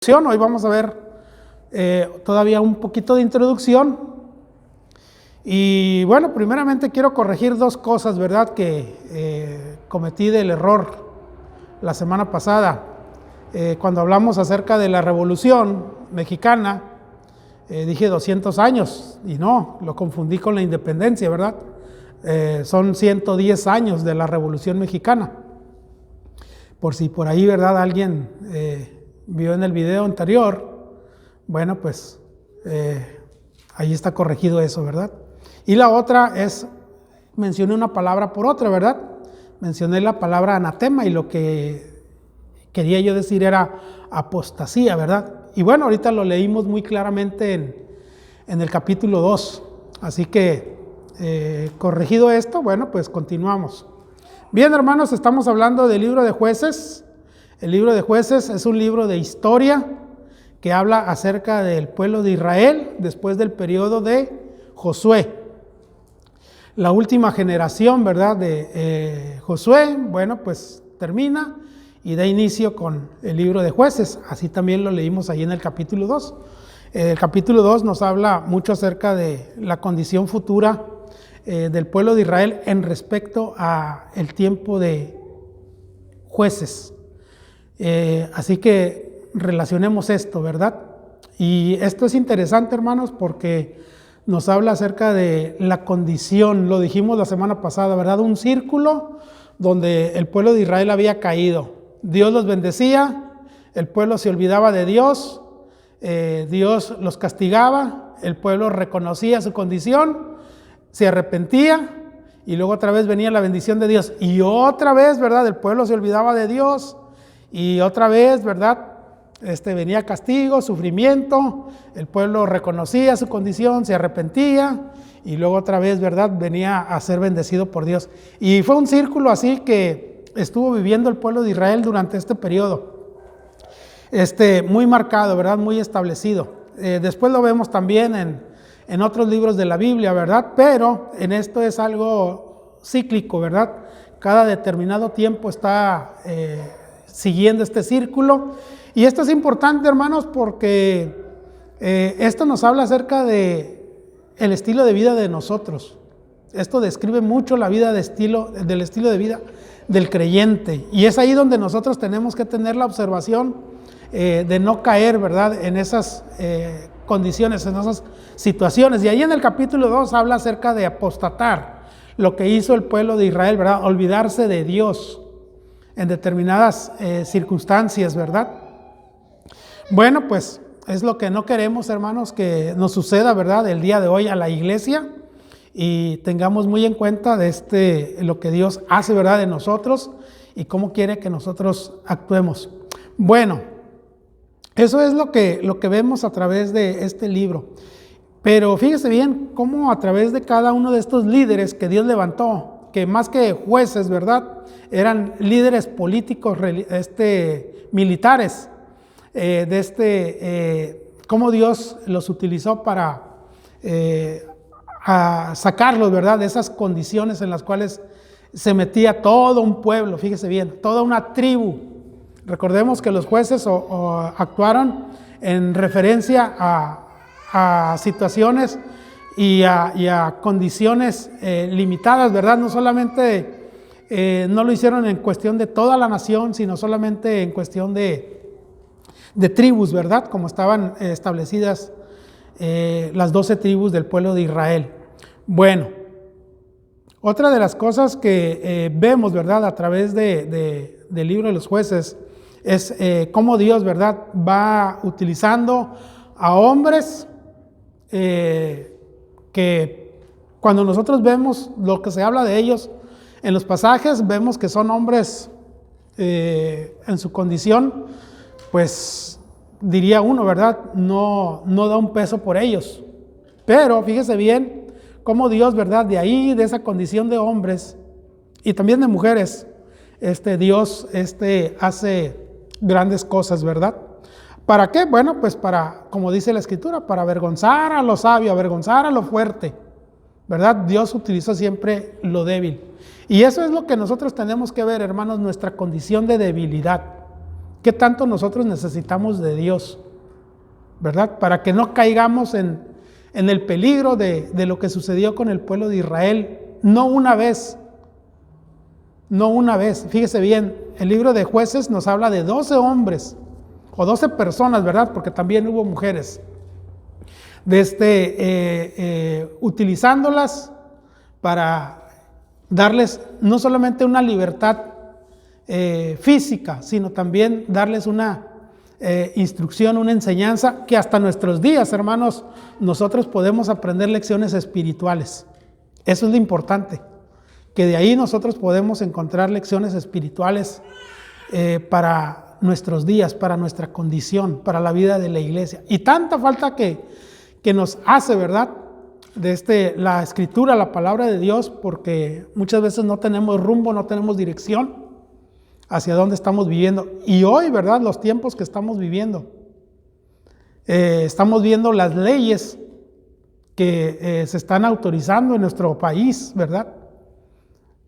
Hoy vamos a ver todavía un poquito de introducción. Y bueno, primeramente quiero corregir dos cosas, ¿verdad? Que cometí del error la semana pasada. Cuando hablamos acerca de la Revolución Mexicana, dije 200 años y no, lo confundí con la independencia, ¿verdad? Son 110 años de la Revolución Mexicana. Por si por ahí, ¿verdad? Alguien vio en el video anterior, bueno, pues ahí está corregido eso, ¿verdad? Y la otra es, mencioné una palabra por otra, ¿verdad? Mencioné la palabra anatema y lo que quería yo decir era apostasía, ¿verdad? Y bueno, ahorita lo leímos muy claramente en el capítulo 2, así que corregido esto, bueno, pues continuamos. Bien, hermanos, estamos hablando del libro de Jueces. El libro de Jueces es un libro de historia que habla acerca del pueblo de Israel después del periodo de Josué. La última generación, ¿verdad?, de Josué, bueno, pues termina y da inicio con el libro de Jueces. Así también lo leímos ahí en el capítulo 2. El capítulo 2 nos habla mucho acerca de la condición futura del pueblo de Israel en respecto a el tiempo de jueces. Así que relacionemos esto, ¿verdad? Y esto es interesante, hermanos, porque nos habla acerca de la condición, lo dijimos la semana pasada, ¿verdad? Un círculo donde el pueblo de Israel había caído. Dios los bendecía, el pueblo se olvidaba de Dios, Dios los castigaba, el pueblo reconocía su condición, se arrepentía y luego otra vez venía la bendición de Dios. Y otra vez, ¿verdad? El pueblo se olvidaba de Dios. Y otra vez, ¿verdad? Venía castigo, sufrimiento, el pueblo reconocía su condición, se arrepentía y luego otra vez, ¿verdad? Venía a ser bendecido por Dios. Y fue un círculo así que estuvo viviendo el pueblo de Israel durante este periodo. Muy marcado, ¿verdad? Muy establecido. Después lo vemos también en otros libros de la Biblia, ¿verdad? Pero en esto es algo cíclico, ¿verdad? Cada determinado tiempo está siguiendo este círculo. Y esto es importante, hermanos, porque esto nos habla acerca de el estilo de vida de nosotros. Esto describe mucho la vida del estilo de vida del creyente. Y es ahí donde nosotros tenemos que tener la observación de no caer, ¿verdad?, en esas condiciones, en esas situaciones. Y ahí en el capítulo 2 habla acerca de apostatar, lo que hizo el pueblo de Israel, ¿verdad? Olvidarse de Dios en determinadas circunstancias, ¿verdad? Bueno, pues es lo que no queremos, hermanos, que nos suceda, ¿verdad?, el día de hoy a la iglesia, y tengamos muy en cuenta de lo que Dios hace, ¿verdad?, de nosotros y cómo quiere que nosotros actuemos. Bueno, eso es lo que vemos a través de este libro. Pero fíjese bien cómo a través de cada uno de estos líderes que Dios levantó, que más que jueces, ¿verdad?, eran líderes políticos, militares, cómo Dios los utilizó para sacarlos, ¿verdad?, de esas condiciones en las cuales se metía todo un pueblo, fíjese bien, toda una tribu. Recordemos que los jueces actuaron en referencia a situaciones y a condiciones limitadas, ¿verdad? No solamente no lo hicieron en cuestión de toda la nación, sino solamente en cuestión de tribus, ¿verdad? Como estaban establecidas las 12 tribus del pueblo de Israel. Bueno, otra de las cosas que vemos, ¿verdad?, a través del libro de los jueces es cómo Dios, ¿verdad?, va utilizando a hombres que cuando nosotros vemos lo que se habla de ellos en los pasajes, vemos que son hombres en su condición, pues diría uno, ¿verdad?, no da un peso por ellos. Pero fíjese bien cómo Dios, ¿verdad?, de ahí, de esa condición de hombres y también de mujeres, Dios hace grandes cosas, ¿verdad? ¿Para qué? Bueno, pues para, como dice la Escritura, para avergonzar a lo sabio, avergonzar a lo fuerte, ¿verdad? Dios utilizó siempre lo débil. Y eso es lo que nosotros tenemos que ver, hermanos, nuestra condición de debilidad. ¿Qué tanto nosotros necesitamos de Dios? ¿Verdad? Para que no caigamos en el peligro de lo que sucedió con el pueblo de Israel. No una vez. Fíjese bien, el libro de Jueces nos habla de 12 hombres, o 12 personas, ¿verdad? Porque también hubo mujeres. Utilizándolas para darles no solamente una libertad física, sino también darles una instrucción, una enseñanza que hasta nuestros días, hermanos, nosotros podemos aprender lecciones espirituales. Eso es lo importante, que de ahí nosotros podemos encontrar lecciones espirituales para nuestros días, para nuestra condición, para la vida de la iglesia. Y tanta falta que nos hace, ¿verdad?, de la escritura, la palabra de Dios, porque muchas veces no tenemos rumbo, no tenemos dirección hacia dónde estamos viviendo. Y hoy, ¿verdad?, los tiempos que estamos viviendo, estamos viendo las leyes que se están autorizando en nuestro país, ¿verdad?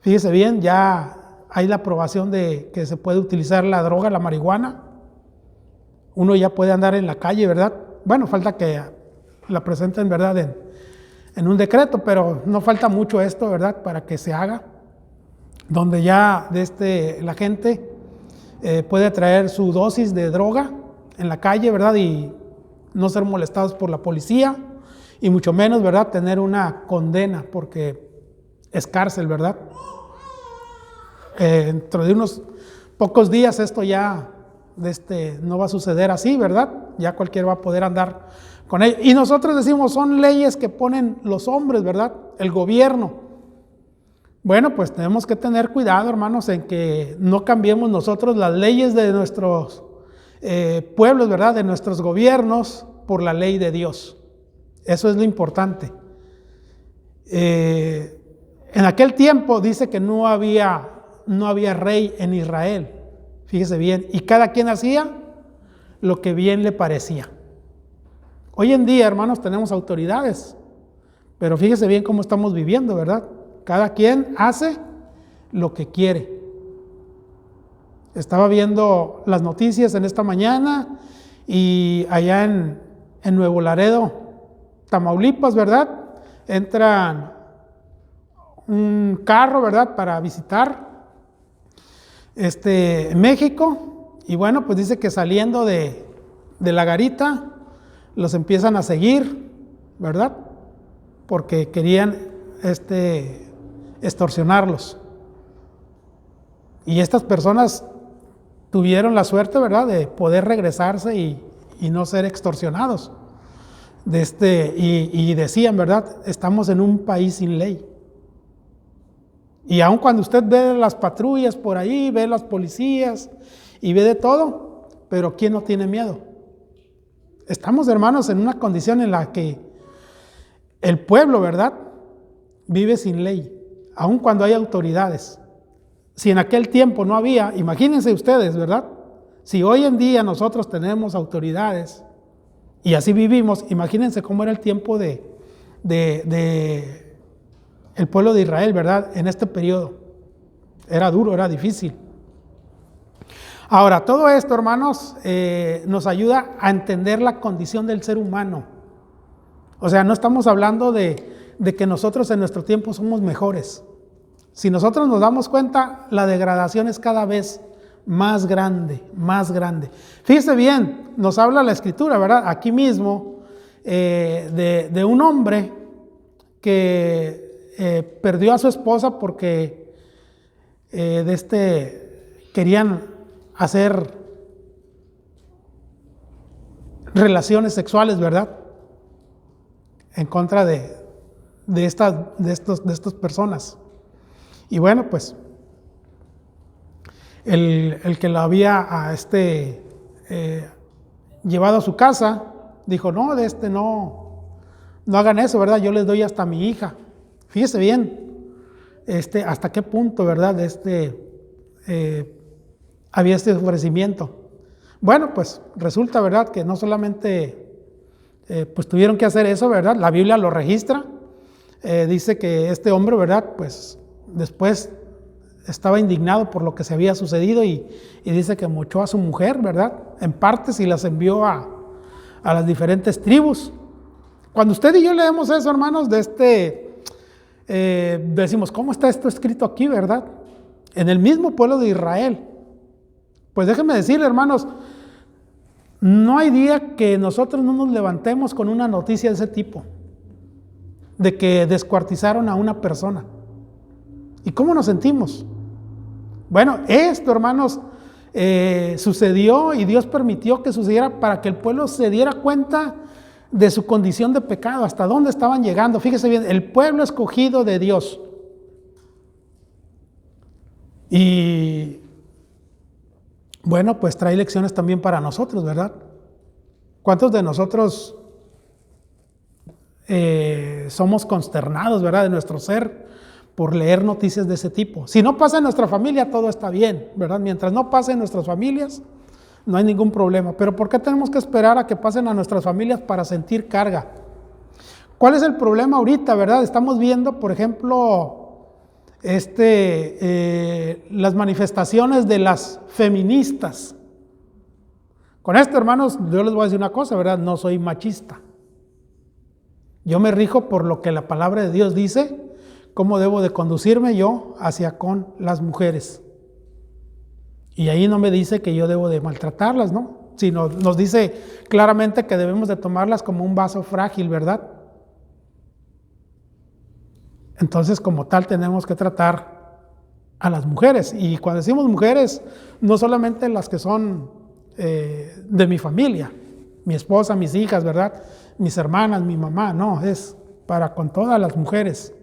Fíjese bien, ya hay la aprobación de que se puede utilizar la droga, la marihuana. Uno ya puede andar en la calle, ¿verdad? Bueno, falta que la presenten, ¿verdad?, en un decreto, pero no falta mucho esto, ¿verdad?, para que se haga, donde ya la gente puede traer su dosis de droga en la calle, ¿verdad?, y no ser molestados por la policía, y mucho menos, ¿verdad?, tener una condena, porque es cárcel, ¿verdad? Dentro de unos pocos días esto ya no va a suceder así, ¿verdad? Ya cualquiera va a poder andar con ello. Y nosotros decimos, son leyes que ponen los hombres, ¿verdad?, el gobierno. Bueno, pues tenemos que tener cuidado, hermanos, en que no cambiemos nosotros las leyes de nuestros pueblos, ¿verdad?, de nuestros gobiernos, por la ley de Dios. Eso es lo importante. En aquel tiempo dice que no había rey en Israel, fíjese bien, y cada quien hacía lo que bien le parecía. Hoy en día, hermanos, tenemos autoridades, pero fíjese bien cómo estamos viviendo, ¿verdad? Cada quien hace lo que quiere. Estaba viendo las noticias en esta mañana y allá en Nuevo Laredo, Tamaulipas, ¿verdad?, entran un carro, ¿verdad?, para visitar México, y bueno, pues dice que saliendo de la garita los empiezan a seguir, ¿verdad?, porque querían extorsionarlos. Y estas personas tuvieron la suerte, ¿verdad?, de poder regresarse y no ser extorsionados. Y decían, ¿verdad?, estamos en un país sin ley. Y aun cuando usted ve las patrullas por ahí, ve las policías y ve de todo, pero ¿quién no tiene miedo? Estamos, hermanos, en una condición en la que el pueblo, ¿verdad?, vive sin ley, aun cuando hay autoridades. Si en aquel tiempo no había, imagínense ustedes, ¿verdad? Si hoy en día nosotros tenemos autoridades y así vivimos, imagínense cómo era el tiempo de el pueblo de Israel, ¿verdad?, en este periodo. Era duro, era difícil. Ahora, todo esto, hermanos, nos ayuda a entender la condición del ser humano. O sea, no estamos hablando de que nosotros en nuestro tiempo somos mejores. Si nosotros nos damos cuenta, la degradación es cada vez más grande, más grande. Fíjese bien, nos habla la Escritura, ¿verdad?, aquí mismo, de un hombre que perdió a su esposa porque querían hacer relaciones sexuales, ¿verdad?, en contra de estas personas. Y bueno, pues el que lo había llevado a su casa dijo, no, no hagan eso, ¿verdad?, yo les doy hasta mi hija. Fíjese bien, hasta qué punto, ¿verdad?, había este ofrecimiento. Bueno, pues resulta, ¿verdad?, que no solamente pues tuvieron que hacer eso, ¿verdad?, la Biblia lo registra, dice que este hombre, ¿verdad?, pues después estaba indignado por lo que se había sucedido y dice que mochó a su mujer, ¿verdad? En partes y las envió a las diferentes tribus. Cuando usted y yo leemos eso, hermanos, decimos, ¿cómo está esto escrito aquí, verdad? En el mismo pueblo de Israel. Pues déjenme decirle, hermanos, no hay día que nosotros no nos levantemos con una noticia de ese tipo, de que descuartizaron a una persona. ¿Y cómo nos sentimos? Bueno, esto, hermanos, sucedió y Dios permitió que sucediera para que el pueblo se diera cuenta de su condición de pecado, hasta dónde estaban llegando. Fíjese bien, el pueblo escogido de Dios. Y bueno, pues trae lecciones también para nosotros, ¿verdad? ¿Cuántos de nosotros somos consternados, ¿verdad?, de nuestro ser por leer noticias de ese tipo? Si no pasa en nuestra familia, todo está bien, ¿verdad? Mientras no pase en nuestras familias, no hay ningún problema. Pero ¿por qué tenemos que esperar a que pasen a nuestras familias para sentir carga? ¿Cuál es el problema ahorita, verdad? Estamos viendo, por ejemplo, las manifestaciones de las feministas. Con esto, hermanos, yo les voy a decir una cosa, ¿verdad? No soy machista. Yo me rijo por lo que la palabra de Dios dice, cómo debo de conducirme yo hacia con las mujeres. Y ahí no me dice que yo debo de maltratarlas, ¿no? Sino nos dice claramente que debemos de tomarlas como un vaso frágil, ¿verdad? Entonces, como tal, tenemos que tratar a las mujeres. Y cuando decimos mujeres, no solamente las que son de mi familia, mi esposa, mis hijas, ¿verdad?, mis hermanas, mi mamá, no, es para con todas las mujeres.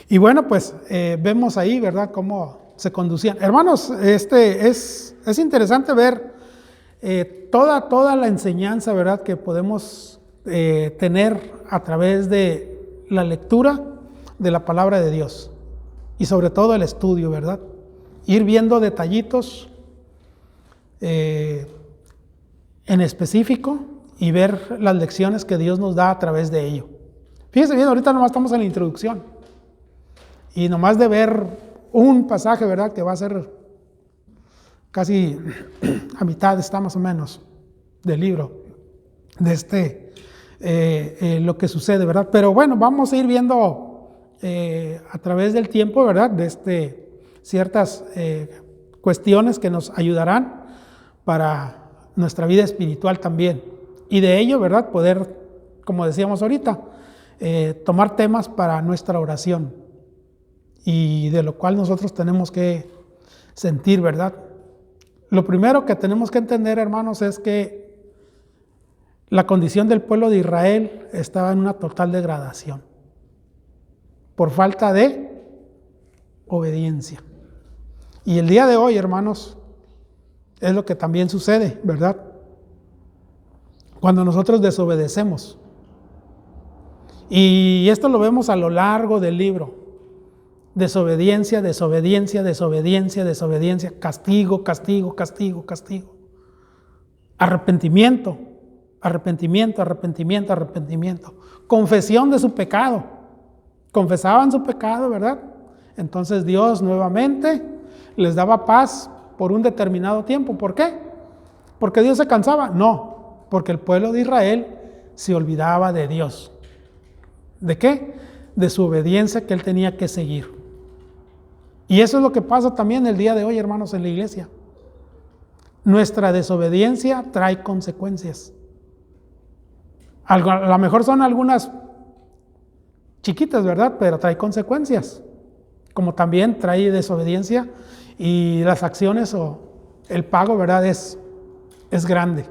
Y bueno, pues vemos ahí, ¿verdad?, cómo se conducían. Hermanos, es interesante ver toda la enseñanza, ¿verdad?, que podemos tener a través de la lectura de la palabra de Dios y sobre todo el estudio, ¿verdad? Ir viendo detallitos en específico y ver las lecciones que Dios nos da a través de ello. Fíjense bien, ahorita nomás estamos en la introducción y nomás de ver un pasaje, ¿verdad?, que va a ser casi a mitad, está más o menos, del libro, de lo que sucede, ¿verdad? Pero bueno, vamos a ir viendo a través del tiempo, ¿verdad?, de ciertas cuestiones que nos ayudarán para nuestra vida espiritual también. Y de ello, ¿verdad?, poder, como decíamos ahorita, tomar temas para nuestra oración y de lo cual nosotros tenemos que sentir, ¿verdad? Lo primero que tenemos que entender, hermanos, es que la condición del pueblo de Israel estaba en una total degradación por falta de obediencia. Y el día de hoy, hermanos, es lo que también sucede, ¿verdad? Cuando nosotros desobedecemos. Y esto lo vemos a lo largo del libro. Desobediencia, desobediencia, desobediencia, desobediencia, castigo, castigo, castigo, castigo. Arrepentimiento, arrepentimiento, arrepentimiento, arrepentimiento. Confesión de su pecado. Confesaban su pecado, ¿verdad? Entonces Dios nuevamente les daba paz por un determinado tiempo. ¿Por qué? ¿Porque Dios se cansaba? No, porque el pueblo de Israel se olvidaba de Dios. ¿De qué? De su obediencia que él tenía que seguir. Y eso es lo que pasa también el día de hoy, hermanos, en la iglesia. Nuestra desobediencia trae consecuencias. A lo mejor son algunas chiquitas, ¿verdad? Pero trae consecuencias. Como también trae desobediencia y las acciones o el pago, ¿verdad?, es grande.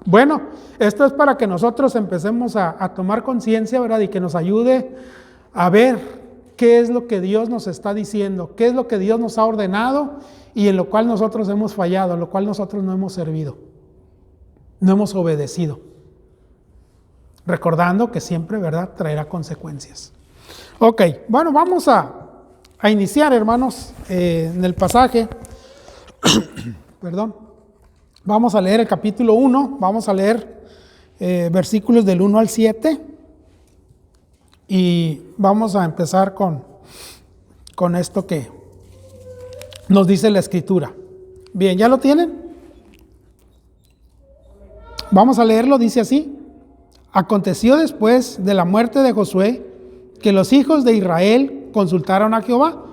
Bueno, esto es para que nosotros empecemos a tomar conciencia, ¿verdad?, y que nos ayude a ver qué es lo que Dios nos está diciendo, qué es lo que Dios nos ha ordenado y en lo cual nosotros hemos fallado, en lo cual nosotros no hemos servido, no hemos obedecido. Recordando que siempre, ¿verdad?, traerá consecuencias. Ok, bueno, vamos a iniciar, hermanos, en el pasaje. Perdón. Vamos a leer el capítulo 1, vamos a leer versículos del 1 al 7 y vamos a empezar con con esto que nos dice la Escritura. Bien, ¿ya lo tienen? Vamos a leerlo, dice así. Aconteció después de la muerte de Josué que los hijos de Israel consultaron a Jehová.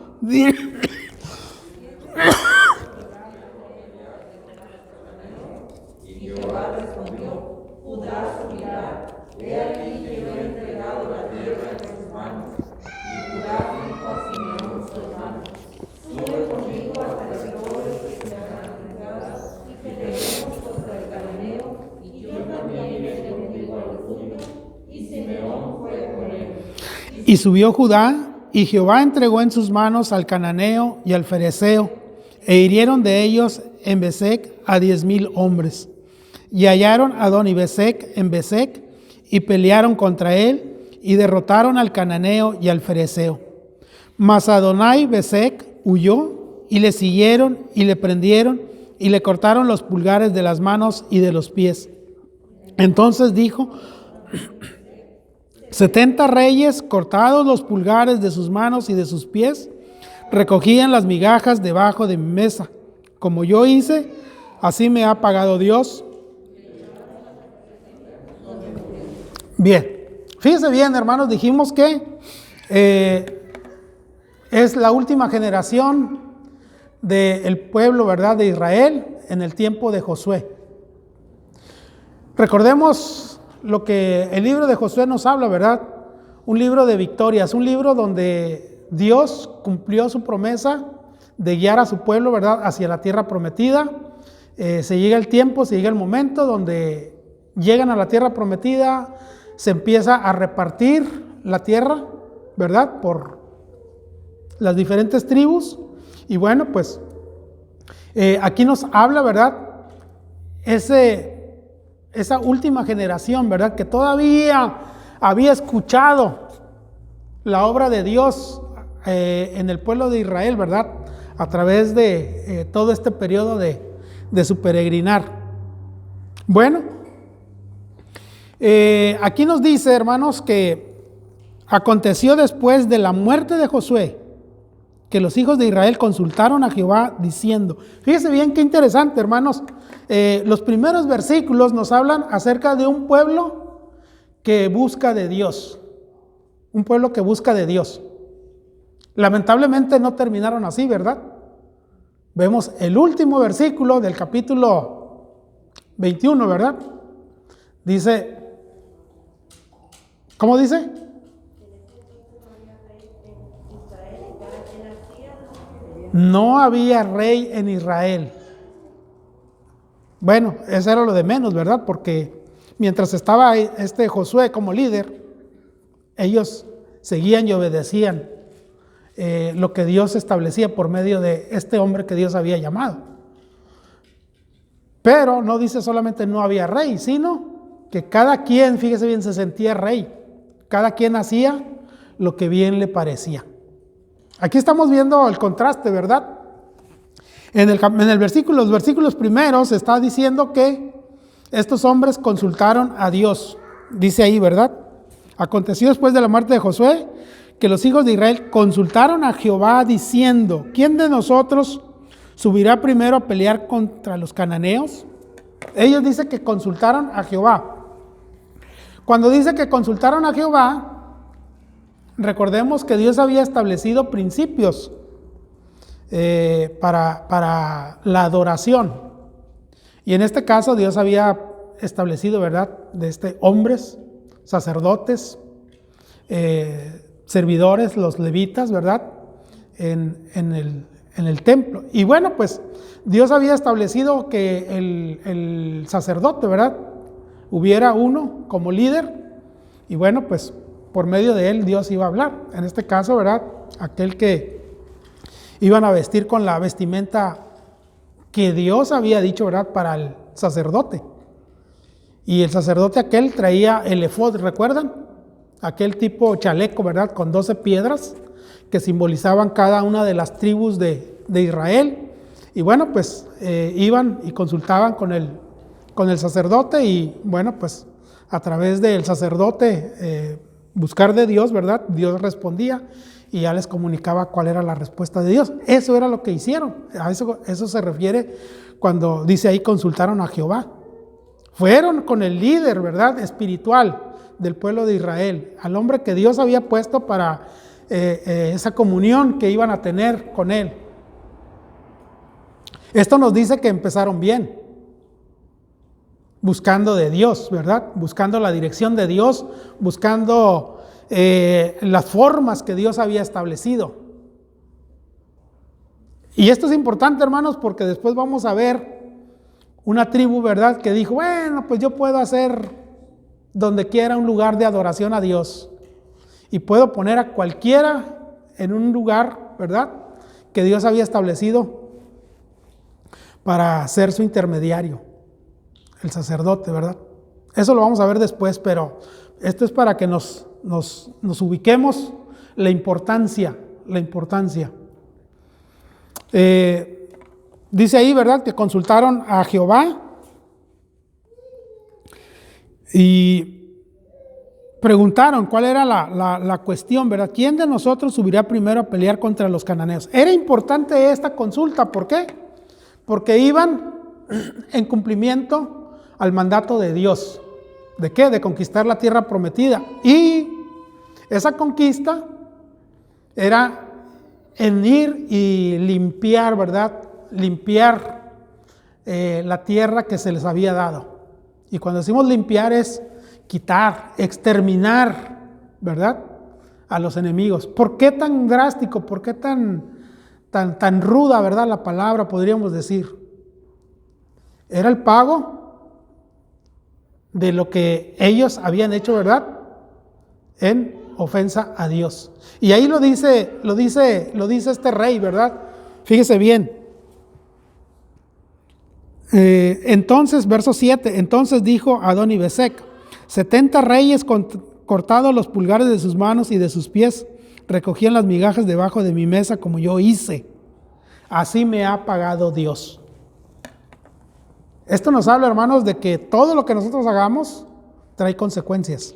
Y subió Judá, y Jehová entregó en sus manos al cananeo y al fereceo, e hirieron de ellos en Besec a 10,000 hombres. Y hallaron a Adoni-Besec en Besec, y pelearon contra él, y derrotaron al cananeo y al fereceo. Mas Adonai-Besec huyó, y le siguieron, y le prendieron, y le cortaron los pulgares de las manos y de los pies. Entonces dijo: 70 reyes, cortados los pulgares de sus manos y de sus pies, recogían las migajas debajo de mi mesa. Como yo hice, así me ha pagado Dios. Bien, fíjense bien, hermanos, dijimos que es la última generación del pueblo, ¿verdad?, de Israel en el tiempo de Josué. Recordemos lo que el libro de Josué nos habla, ¿verdad? Un libro de victorias, un libro donde Dios cumplió su promesa de guiar a su pueblo, ¿verdad?, hacia la tierra prometida. Se llega el tiempo, se llega el momento donde llegan a la tierra prometida, se empieza a repartir la tierra, ¿verdad?, por las diferentes tribus. Y bueno, pues aquí nos habla, ¿verdad?, esa última generación, ¿verdad?, que todavía había escuchado la obra de Dios en el pueblo de Israel, ¿verdad?, a través de todo este periodo de su peregrinar. Bueno, aquí nos dice, hermanos, que aconteció después de la muerte de Josué que los hijos de Israel consultaron a Jehová diciendo. Fíjense bien qué interesante, hermanos. Los primeros versículos nos hablan acerca de un pueblo que busca de Dios. Un pueblo que busca de Dios. Lamentablemente no terminaron así, ¿verdad? Vemos el último versículo del capítulo 21, ¿verdad? Dice, ¿cómo dice? No había rey en Israel. Bueno, eso era lo de menos, ¿verdad? Porque mientras estaba Josué como líder, ellos seguían y obedecían lo que Dios establecía por medio de este hombre que Dios había llamado. Pero no dice solamente no había rey, sino que cada quien, fíjese bien, se sentía rey. Cada quien hacía lo que bien le parecía. Aquí estamos viendo el contraste, ¿verdad? En el versículo, los versículos primeros está diciendo que estos hombres consultaron a Dios. Dice ahí, ¿verdad? Aconteció después de la muerte de Josué que los hijos de Israel consultaron a Jehová diciendo: ¿quién de nosotros subirá primero a pelear contra los cananeos? Ellos dicen que consultaron a Jehová. Cuando dice que consultaron a Jehová, recordemos que Dios había establecido principios para la adoración. Y en este caso Dios había establecido, ¿verdad?, hombres, sacerdotes, servidores, los levitas, ¿verdad?, en el templo. Y bueno, pues Dios había establecido que el sacerdote, ¿verdad?, hubiera uno como líder. Y bueno, pues por medio de él Dios iba a hablar. En este caso, ¿verdad?, aquel que iban a vestir con la vestimenta que Dios había dicho, ¿verdad?, para el sacerdote. Y el sacerdote aquel traía el efod, ¿recuerdan? Aquel tipo chaleco, ¿verdad?, con 12 piedras que simbolizaban cada una de las tribus de Israel. Y bueno, pues iban y consultaban con el sacerdote, y bueno, pues a través del sacerdote buscar de Dios, ¿verdad?, Dios respondía. y ya les comunicaba cuál era la respuesta de Dios. Eso era lo que hicieron. A eso se refiere cuando dice ahí consultaron a Jehová. Fueron con el líder, ¿verdad?, espiritual del pueblo de Israel, al hombre que Dios había puesto para esa comunión que iban a tener con él. Esto nos dice que empezaron bien, buscando de Dios, ¿verdad? Buscando la dirección de Dios, buscando las formas que Dios había establecido. Y esto es importante, hermanos, porque después vamos a ver una tribu, ¿verdad?, que dijo, bueno, pues yo puedo hacer donde quiera un lugar de adoración a Dios. Y puedo poner a cualquiera en un lugar, ¿verdad?, que Dios había establecido para ser su intermediario, el sacerdote, ¿verdad? Eso lo vamos a ver después, pero esto es para que nos ubiquemos la importancia. Dice ahí, ¿verdad?, que consultaron a Jehová y preguntaron cuál era la cuestión, ¿verdad? ¿Quién de nosotros subirá primero a pelear contra los cananeos? Era importante esta consulta, ¿por qué? Porque iban en cumplimiento al mandato de Dios. ¿De qué? De conquistar la tierra prometida. Y esa conquista era en ir y limpiar, ¿verdad? Limpiar la tierra que se les había dado. Y cuando decimos limpiar es quitar, exterminar, ¿verdad?, a los enemigos. ¿Por qué tan drástico? ¿Por qué tan ruda, ¿verdad?, la palabra, podríamos decir? Era el pago de lo que ellos habían hecho, ¿verdad?, en ofensa a Dios. Y ahí lo dice este rey, ¿verdad? Fíjese bien. Entonces, verso 7, entonces dijo Adoni-Bezek, 70 reyes cortados los pulgares de sus manos y de sus pies, recogían las migajas debajo de mi mesa como yo hice. Así me ha pagado Dios. Esto nos habla, hermanos, de que todo lo que nosotros hagamos trae consecuencias.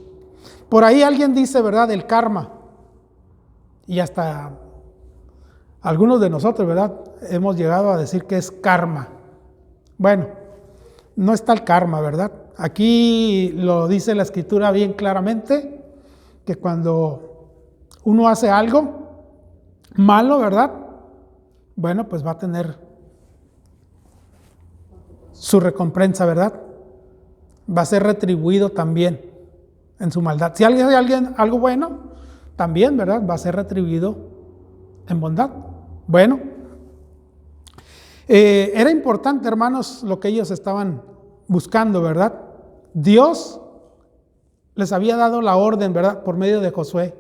Por ahí alguien dice, ¿verdad?, el karma. Y hasta algunos de nosotros, ¿verdad?, hemos llegado a decir que es karma. Bueno, no está el karma, ¿verdad? Aquí lo dice la Escritura bien claramente, que cuando uno hace algo malo, ¿verdad?, bueno, pues va a tener su recompensa, ¿verdad? Va a ser retribuido también en su maldad. Si alguien hace algo bueno, también, ¿verdad?, va a ser retribuido en bondad. Bueno, era importante, hermanos, lo que ellos estaban buscando, ¿verdad? Dios les había dado la orden, ¿verdad?, por medio de Josué,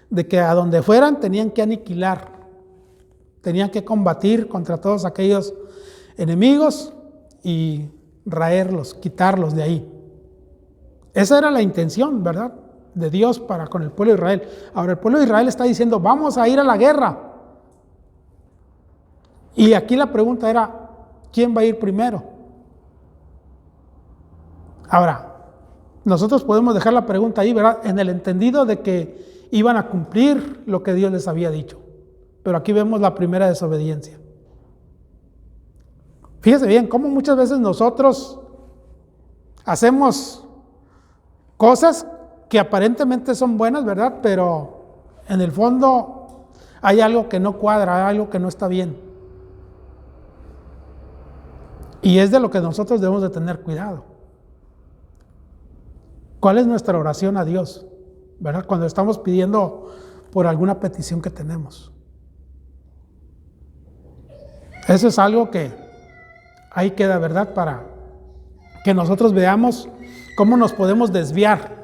de que a donde fueran tenían que aniquilar, tenían que combatir contra todos aquellos enemigos y raerlos, quitarlos de ahí. Esa era la intención, ¿verdad?, de Dios para con el pueblo de Israel. Ahora el pueblo de Israel está diciendo, vamos a ir a la guerra. Y aquí la pregunta era, ¿quién va a ir primero? Ahora, nosotros podemos dejar la pregunta ahí, ¿verdad?, en el entendido de que iban a cumplir lo que Dios les había dicho. Pero aquí vemos la primera desobediencia. Fíjese bien, cómo muchas veces nosotros hacemos cosas que aparentemente son buenas, ¿verdad?, pero en el fondo hay algo que no cuadra, hay algo que no está bien. Y es de lo que nosotros debemos de tener cuidado. ¿Cuál es nuestra oración a Dios, ¿verdad?, cuando estamos pidiendo por alguna petición que tenemos? Eso es algo que ahí queda, ¿verdad?, para que nosotros veamos cómo nos podemos desviar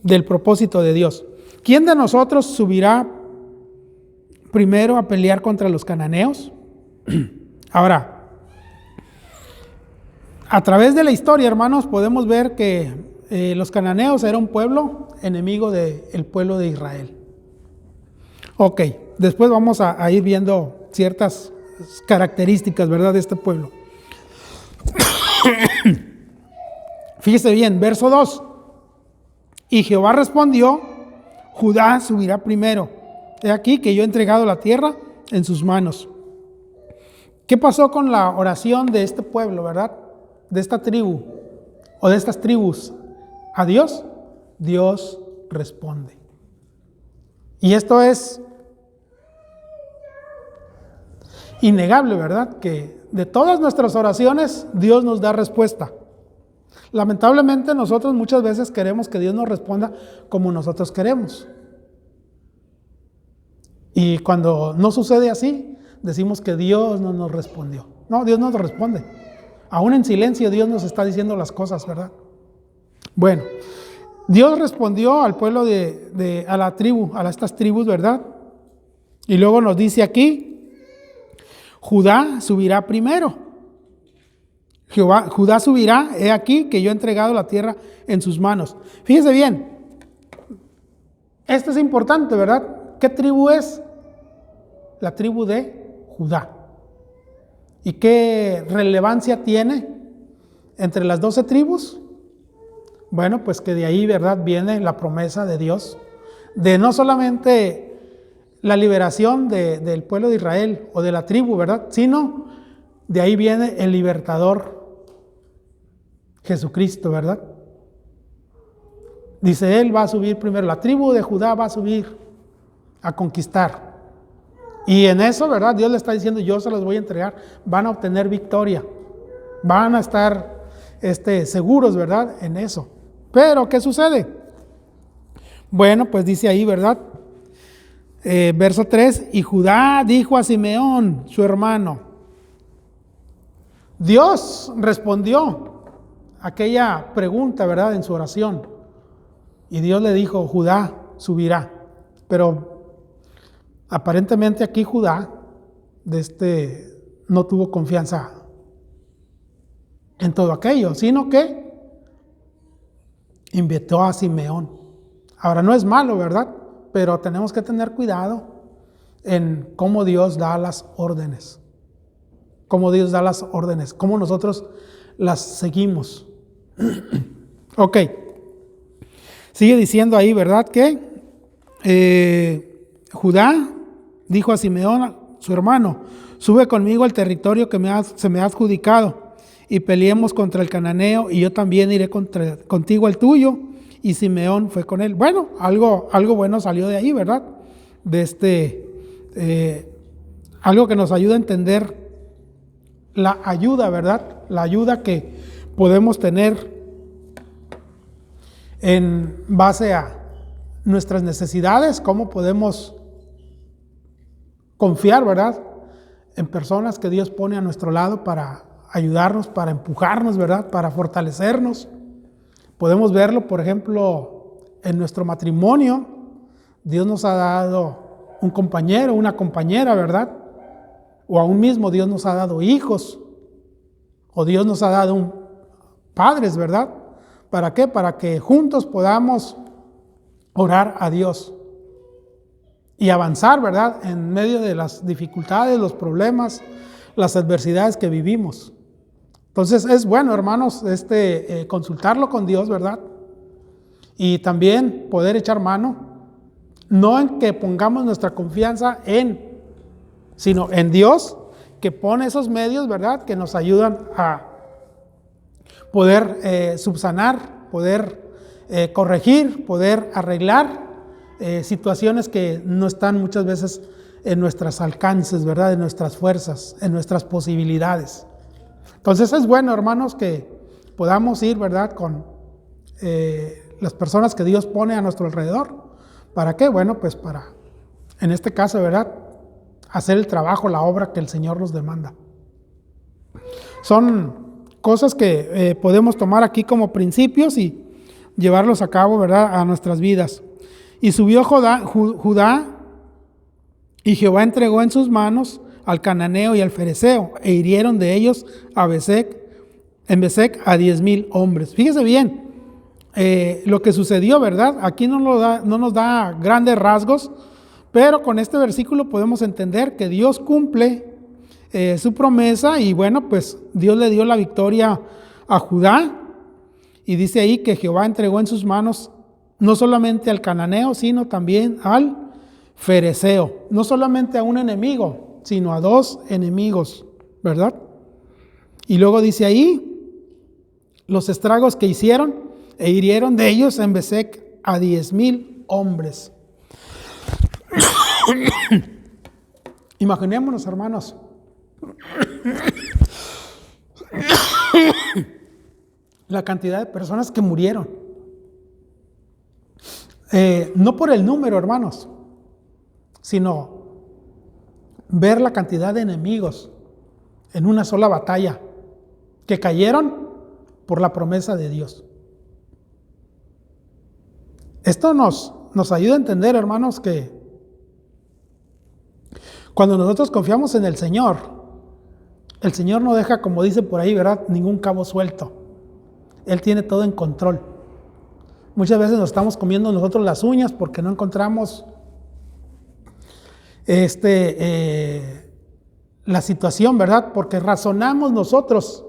del propósito de Dios. ¿Quién de nosotros subirá primero a pelear contra los cananeos? Ahora, a través de la historia, hermanos, podemos ver que los cananeos era un pueblo enemigo del pueblo de Israel. Ok, después vamos a ir viendo ciertas características, ¿verdad?, de este pueblo. Fíjese bien, verso 2. Y Jehová respondió, Judá subirá primero. He aquí que yo he entregado la tierra en sus manos. ¿Qué pasó con la oración de este pueblo, verdad? De esta tribu o de estas tribus a Dios. Dios responde. Y esto es innegable, ¿verdad? Que de todas nuestras oraciones Dios nos da respuesta. Lamentablemente nosotros muchas veces queremos que Dios nos responda como nosotros queremos. Y cuando no sucede así, decimos que Dios no nos respondió. No, Dios nos responde. Aún en silencio Dios nos está diciendo las cosas, ¿verdad? Bueno, Dios respondió al pueblo a la tribu, a estas tribus, ¿verdad? Y luego nos dice aquí, Judá subirá primero. Judá subirá, he aquí que yo he entregado la tierra en sus manos. Fíjese bien, esto es importante, ¿verdad? ¿Qué tribu es? La tribu de Judá. ¿Y qué relevancia tiene entre las 12 tribus? Bueno, pues que de ahí, ¿verdad?, viene la promesa de Dios de no solamente la liberación del pueblo de Israel o de la tribu, ¿verdad?, sino de ahí viene el libertador, Jesucristo, ¿verdad? Dice, Él va a subir primero, la tribu de Judá va a subir a conquistar. Y en eso, ¿verdad?, Dios le está diciendo, yo se los voy a entregar, van a obtener victoria, van a estar seguros, ¿verdad?, en eso. Pero, ¿qué sucede? Bueno, pues dice ahí, ¿verdad? Verso 3, y Judá dijo a Simeón, su hermano. Dios respondió aquella pregunta, ¿verdad?, en su oración. Y Dios le dijo, Judá subirá. Pero aparentemente aquí Judá no tuvo confianza en todo aquello, sino que invitó a Simeón. Ahora no es malo, ¿verdad? Pero tenemos que tener cuidado en cómo Dios da las órdenes. Cómo Dios da las órdenes, cómo nosotros las seguimos. Ok. Sigue diciendo ahí, ¿verdad? Que Judá dijo a Simeón, su hermano, sube conmigo al territorio que se me ha adjudicado y peleemos contra el cananeo y yo también iré contigo al tuyo. Y Simeón fue con él. Bueno, algo bueno salió de ahí, ¿verdad? Algo que nos ayuda a entender la ayuda, ¿verdad? La ayuda que podemos tener en base a nuestras necesidades, cómo podemos confiar, ¿verdad?, en personas que Dios pone a nuestro lado para ayudarnos, para empujarnos, ¿verdad?, para fortalecernos. Podemos verlo, por ejemplo, en nuestro matrimonio. Dios nos ha dado un compañero, una compañera, ¿verdad? O aún mismo Dios nos ha dado hijos, o Dios nos ha dado padres, ¿verdad? ¿Para qué? Para que juntos podamos orar a Dios y avanzar, ¿verdad?, en medio de las dificultades, los problemas, las adversidades que vivimos. Entonces es bueno, hermanos, consultarlo con Dios, ¿verdad? Y también poder echar mano, no en que pongamos nuestra confianza sino en Dios, que pone esos medios, ¿verdad?, que nos ayudan a poder subsanar, poder corregir, poder arreglar situaciones que no están muchas veces en nuestros alcances, ¿verdad?, en nuestras fuerzas, en nuestras posibilidades. Entonces es bueno, hermanos, que podamos ir, ¿verdad?, con las personas que Dios pone a nuestro alrededor. ¿Para qué? Bueno, pues para, en este caso, ¿verdad?, hacer el trabajo, la obra que el Señor nos demanda. Son cosas que podemos tomar aquí como principios y llevarlos a cabo, ¿verdad?, a nuestras vidas. Y subió Judá, y Jehová entregó en sus manos al cananeo y al fereceo, e hirieron de ellos en Besec a 10,000 hombres. Fíjese bien lo que sucedió, ¿verdad? Aquí no nos da grandes rasgos, pero con este versículo podemos entender que Dios cumple su promesa, y bueno, pues Dios le dio la victoria a Judá, y dice ahí que Jehová entregó en sus manos no solamente al cananeo, sino también al fereceo. No solamente a un enemigo, sino a 2 enemigos, ¿verdad? Y luego dice ahí los estragos que hicieron e hirieron de ellos en Bezec a 10,000 hombres. Imaginémonos, hermanos, la cantidad de personas que murieron. No por el número, hermanos, sino ver la cantidad de enemigos en una sola batalla que cayeron por la promesa de Dios. Esto nos ayuda a entender, hermanos, que cuando nosotros confiamos en el Señor no deja, como dice por ahí, ¿verdad?, ningún cabo suelto. Él tiene todo en control. Muchas veces nos estamos comiendo nosotros las uñas porque no encontramos la situación, ¿verdad? Porque razonamos nosotros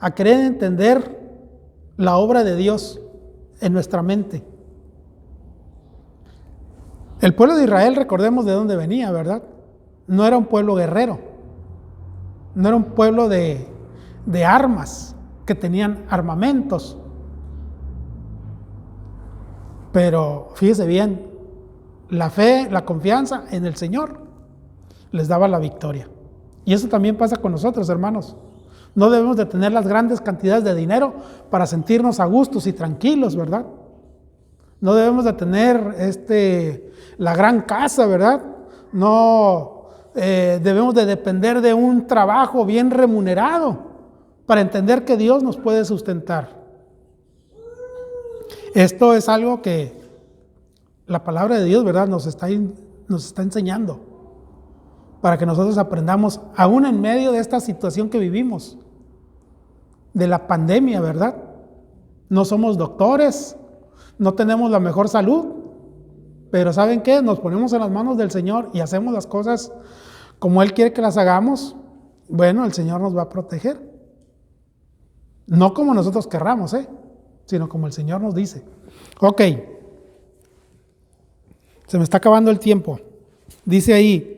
a querer entender la obra de Dios en nuestra mente. El pueblo de Israel, recordemos de dónde venía, ¿verdad? No era un pueblo guerrero, no era un pueblo de armas, que tenían armamentos. Pero fíjese bien, la fe, la confianza en el Señor les daba la victoria. Y eso también pasa con nosotros, hermanos. No debemos de tener las grandes cantidades de dinero para sentirnos a gustos y tranquilos, ¿verdad? No debemos de tener la gran casa, ¿verdad? No debemos de depender de un trabajo bien remunerado para entender que Dios nos puede sustentar. Esto es algo que la palabra de Dios, ¿verdad?, nos está enseñando para que nosotros aprendamos, aún en medio de esta situación que vivimos, de la pandemia, ¿verdad? No somos doctores, no tenemos la mejor salud, pero ¿saben qué? Nos ponemos en las manos del Señor y hacemos las cosas como Él quiere que las hagamos. Bueno, el Señor nos va a proteger. No como nosotros querramos, sino como el Señor nos dice. Ok. Se me está acabando el tiempo. Dice ahí,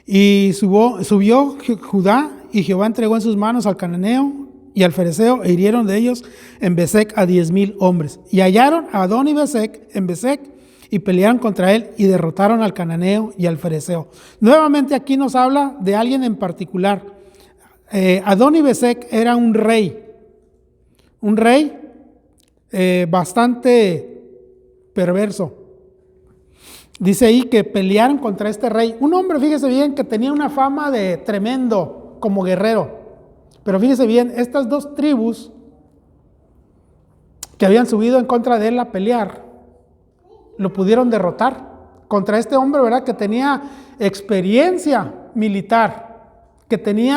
y subió Judá, y Jehová entregó en sus manos al cananeo y al fereceo, e hirieron de ellos en Bezec a 10,000 hombres. Y hallaron a Adón y Bezec en Bezec, y pelearon contra él, y derrotaron al cananeo y al fereceo. Nuevamente aquí nos habla de alguien en particular. Adón y Bezec era un rey bastante perverso. Dice ahí que pelearon contra este rey, un hombre, fíjese bien, que tenía una fama de tremendo como guerrero. Pero fíjese bien, estas 2 tribus que habían subido en contra de él a pelear, lo pudieron derrotar contra este hombre, ¿verdad?, que tenía experiencia militar, que tenía